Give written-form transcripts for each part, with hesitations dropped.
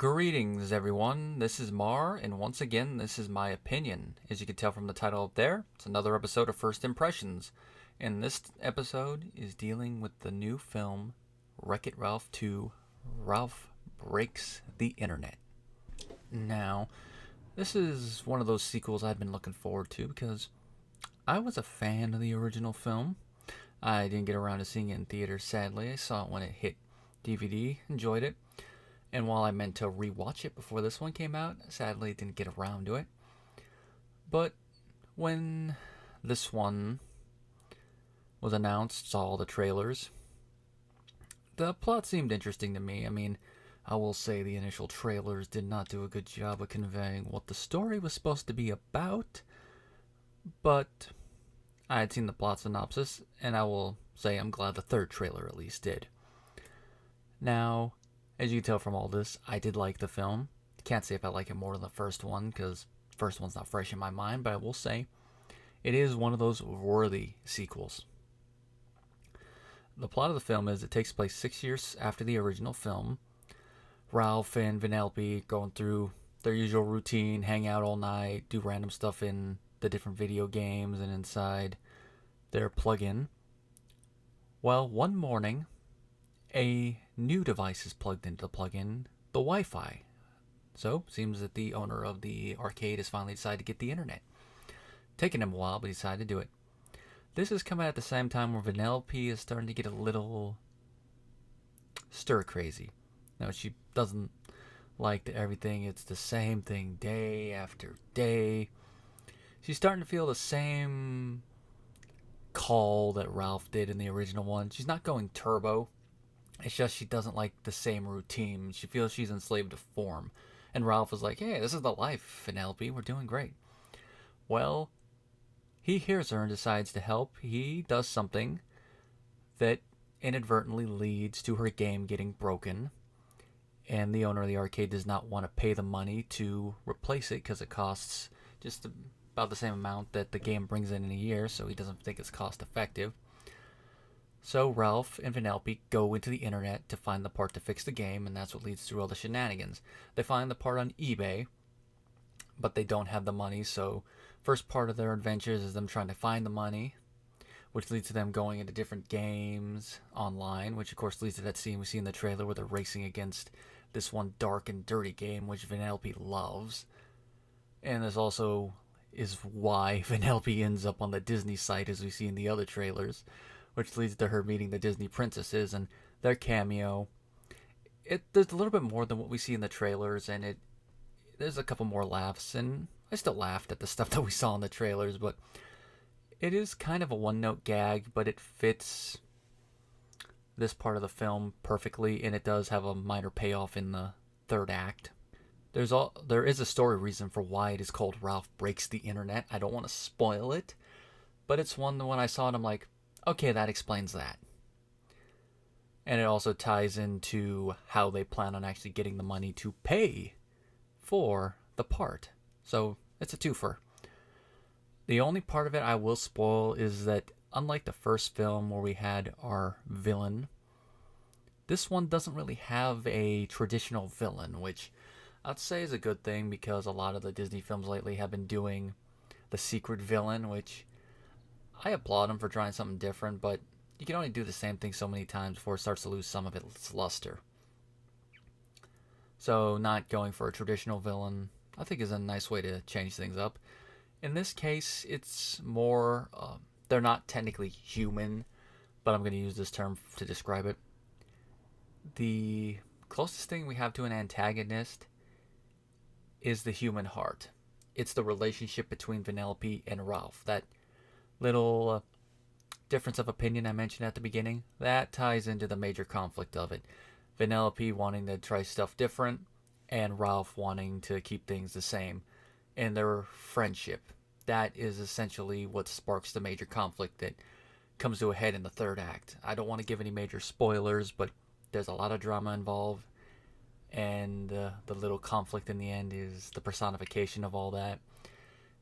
Greetings, everyone. This is Mar, and once again, this is my opinion. As you can tell from the title up there, it's another episode of First Impressions. And this episode is dealing with the new film, Wreck-It Ralph 2, Ralph Breaks the Internet. Now, this is one of those sequels I've been looking forward to because I was a fan of the original film. I didn't get around to seeing it in theaters, sadly. I saw it when it hit DVD, enjoyed it. And while I meant to rewatch it before this one came out, sadly didn't get around to it. But when this one was announced, saw all the trailers, the plot seemed interesting to me. I mean, I will say the initial trailers did not do a good job of conveying what the story was supposed to be about, but I had seen the plot synopsis, and I will say I'm glad the third trailer at least did. Now, as you can tell from all this, I did like the film. Can't say if I like it more than the first one, because the first one's not fresh in my mind, but I will say it is one of those worthy sequels. The plot of the film is it takes place 6 years after the original film. Ralph and Vanellope going through their usual routine, hang out all night, do random stuff in the different video games and inside their plug-in. Well, one morning, a new device is plugged into the plug-in, the Wi-Fi. So, seems that the owner of the arcade has finally decided to get the internet. Taking him a while, but he decided to do it. This is coming at the same time where Vanellope is starting to get a little stir-crazy. Now, she doesn't like everything. It's the same thing day after day. She's starting to feel the same call that Ralph did in the original one. She's not going turbo. It's just she doesn't like the same routine. She feels she's enslaved to form. And Ralph is like, hey, this is the life, Vanellope. We're doing great. Well, he hears her and decides to help. He does something that inadvertently leads to her game getting broken. And the owner of the arcade does not want to pay the money to replace it because it costs just about the same amount that the game brings in a year, so he doesn't think it's cost effective. So Ralph and Vanellope go into the internet to find the part to fix the game, and that's what leads through all the shenanigans. They find the part on eBay, but they don't have the money, so first part of their adventures is them trying to find the money, which leads to them going into different games online, which of course leads to that scene we see in the trailer where they're racing against this one dark and dirty game, which Vanellope loves. And this also is why Vanellope ends up on the Disney site, as we see in the other trailers, which leads to her meeting the Disney princesses and their cameo. There's a little bit more than what we see in the trailers, and there's a couple more laughs, and I still laughed at the stuff that we saw in the trailers, but it is kind of a one-note gag, but it fits this part of the film perfectly, and it does have a minor payoff in the third act. There is a story reason for why it is called Ralph Breaks the Internet. I don't want to spoil it, but it's one that when I saw it, I'm like, okay, that explains that. And it also ties into how they plan on actually getting the money to pay for the part. So it's a twofer. The only part of it I will spoil is that unlike the first film where we had our villain, this one doesn't really have a traditional villain, which I'd say is a good thing because a lot of the Disney films lately have been doing the secret villain, which I applaud them for trying something different, but you can only do the same thing so many times before it starts to lose some of its luster. So not going for a traditional villain, I think, is a nice way to change things up. In this case, it's more, they're not technically human, but I'm going to use this term to describe it. The closest thing we have to an antagonist is the human heart. It's the relationship between Vanellope and Ralph. That little difference of opinion I mentioned at the beginning, that ties into the major conflict of it. Vanellope wanting to try stuff different, and Ralph wanting to keep things the same. And their friendship, that is essentially what sparks the major conflict that comes to a head in the third act. I don't want to give any major spoilers, but there's a lot of drama involved, and the little conflict in the end is the personification of all that.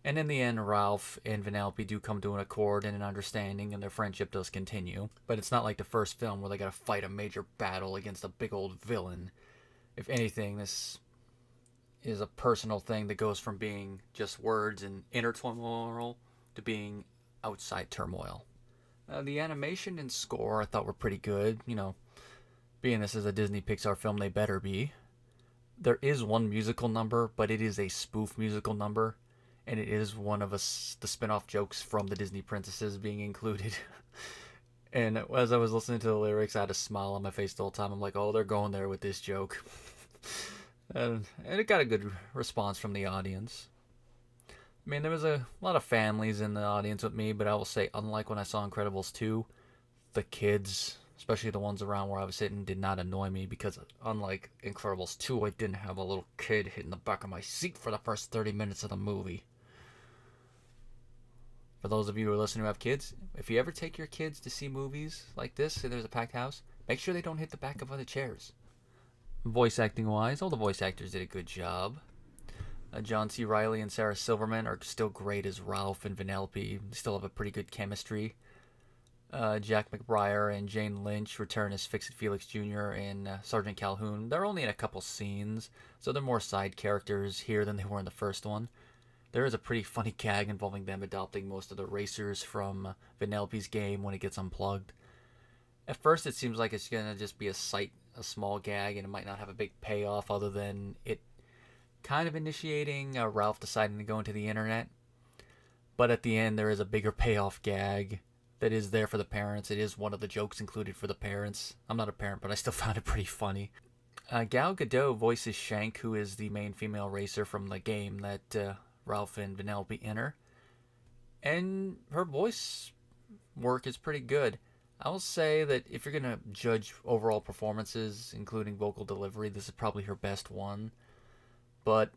And in the end, Ralph and Vanellope do come to an accord and an understanding, and their friendship does continue. But it's not like the first film where they gotta fight a major battle against a big old villain. If anything, this is a personal thing that goes from being just words and inner turmoil to being outside turmoil. The animation and score I thought were pretty good. Being this is a Disney Pixar film, they better be. There is one musical number, but it is a spoof musical number, and it is one of the spin-off jokes from the Disney Princesses being included. And as I was listening to the lyrics, I had a smile on my face the whole time. I'm like, oh, they're going there with this joke. And it got a good response from the audience. I mean, there was a lot of families in the audience with me, but I will say, unlike when I saw Incredibles 2, the kids, especially the ones around where I was sitting, did not annoy me because unlike Incredibles 2, I didn't have a little kid hitting the back of my seat for the first 30 minutes of the movie. For those of you who are listening who have kids, if you ever take your kids to see movies like this, say there's a packed house, make sure they don't hit the back of other chairs. Voice acting wise, all the voice actors did a good job. John C. Reilly and Sarah Silverman are still great as Ralph and Vanellope. They still have a pretty good chemistry. Jack McBrayer and Jane Lynch return as Fix-It Felix Jr. and Sergeant Calhoun. They're only in a couple scenes, so they're more side characters here than they were in the first one. There is a pretty funny gag involving them adopting most of the racers from Vanellope's game when it gets unplugged. At first it seems like it's going to just be a small gag, and it might not have a big payoff other than it kind of initiating Ralph deciding to go into the internet. But at the end there is a bigger payoff gag that is there for the parents. It is one of the jokes included for the parents. I'm not a parent, but I still found it pretty funny. Gal Gadot voices Shank, who is the main female racer from the game that Ralph and Vanellope enter. And her voice work is pretty good. I will say that if you're going to judge overall performances, including vocal delivery, this is probably her best one. But,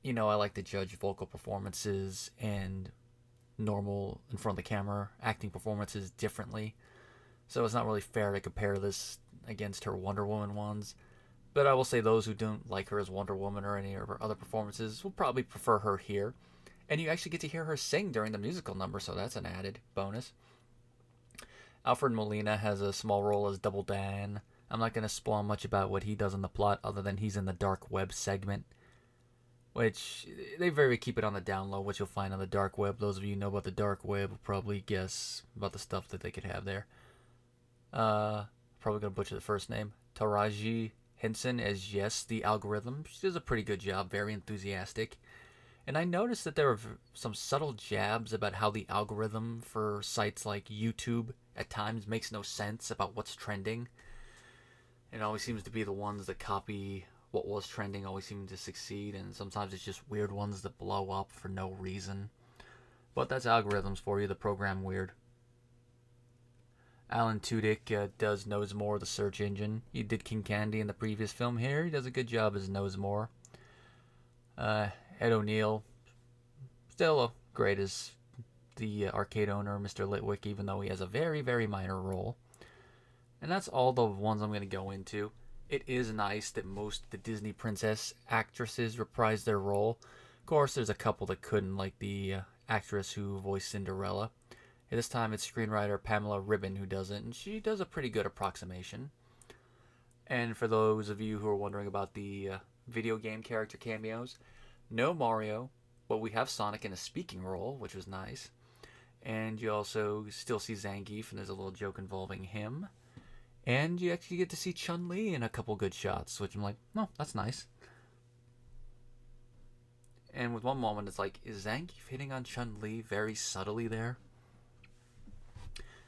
I like to judge vocal performances and normal in front of the camera acting performances differently. So it's not really fair to compare this against her Wonder Woman ones. But I will say those who don't like her as Wonder Woman or any of her other performances will probably prefer her here. And you actually get to hear her sing during the musical number, so that's an added bonus. Alfred Molina has a small role as Double Dan. I'm not going to spoil much about what he does in the plot other than he's in the dark web segment, which they very keep it on the down low, what you'll find on the dark web. Those of you who know about the dark web will probably guess about the stuff that they could have there. Probably going to butcher the first name. Taraji Henson as Yes, the algorithm. She does a pretty good job, very enthusiastic. And I noticed that there were some subtle jabs about how the algorithm for sites like YouTube at times makes no sense about what's trending. It always seems to be the ones that copy what was trending always seem to succeed, and sometimes it's just weird ones that blow up for no reason. But that's algorithms for you, the program weird. Alan Tudyk does Knowsmore, the search engine. He did King Candy in the previous film here. He does a good job as Knowsmore. Ed O'Neill, still great as the arcade owner, Mr. Litwick, even though he has a very, very minor role. And that's all the ones I'm going to go into. It is nice that most of the Disney princess actresses reprise their role. Of course, there's a couple that couldn't, like the actress who voiced Cinderella. At this time, it's screenwriter Pamela Ribon who does it, and she does a pretty good approximation. And for those of you who are wondering about the video game character cameos, no Mario, but we have Sonic in a speaking role, which was nice. And you also still see Zangief, and there's a little joke involving him. And you actually get to see Chun-Li in a couple good shots, which I'm like, oh, that's nice. And with one moment, it's like, is Zangief hitting on Chun-Li very subtly there?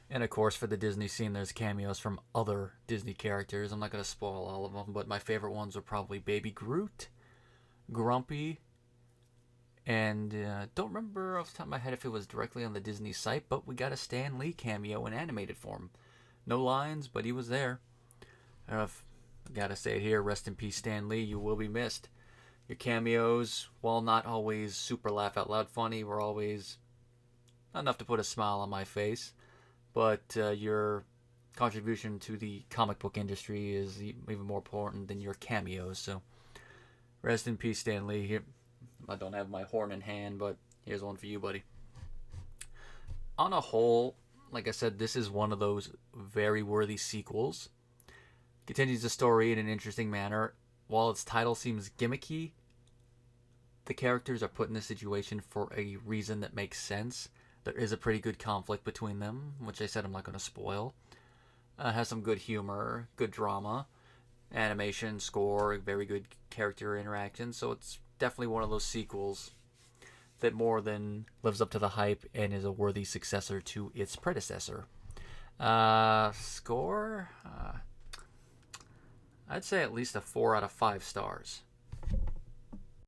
And of course, for the Disney scene, there's cameos from other Disney characters. I'm not going to spoil all of them, but my favorite ones are probably Baby Groot, Grumpy, and don't remember off the top of my head if it was directly on the Disney site, but we got a Stan Lee cameo in animated form. No lines, but he was there. I gotta say it here, rest in peace Stan Lee, you will be missed. Your cameos, while not always super laugh out loud funny, were always enough to put a smile on my face. But your contribution to the comic book industry is even more important than your cameos, so rest in peace Stan Lee. Here, I don't have my horn in hand, but here's one for you, buddy. On a whole, like I said, this is one of those very worthy sequels. Continues the story in an interesting manner. While its title seems gimmicky, the characters are put in this situation for a reason that makes sense. There is a pretty good conflict between them, which I said I'm not going to spoil. Has some good humor, good drama, animation, score, very good character interaction. So it's definitely one of those sequels that more than lives up to the hype and is a worthy successor to its predecessor. Score? I'd say at least a 4 out of 5 stars.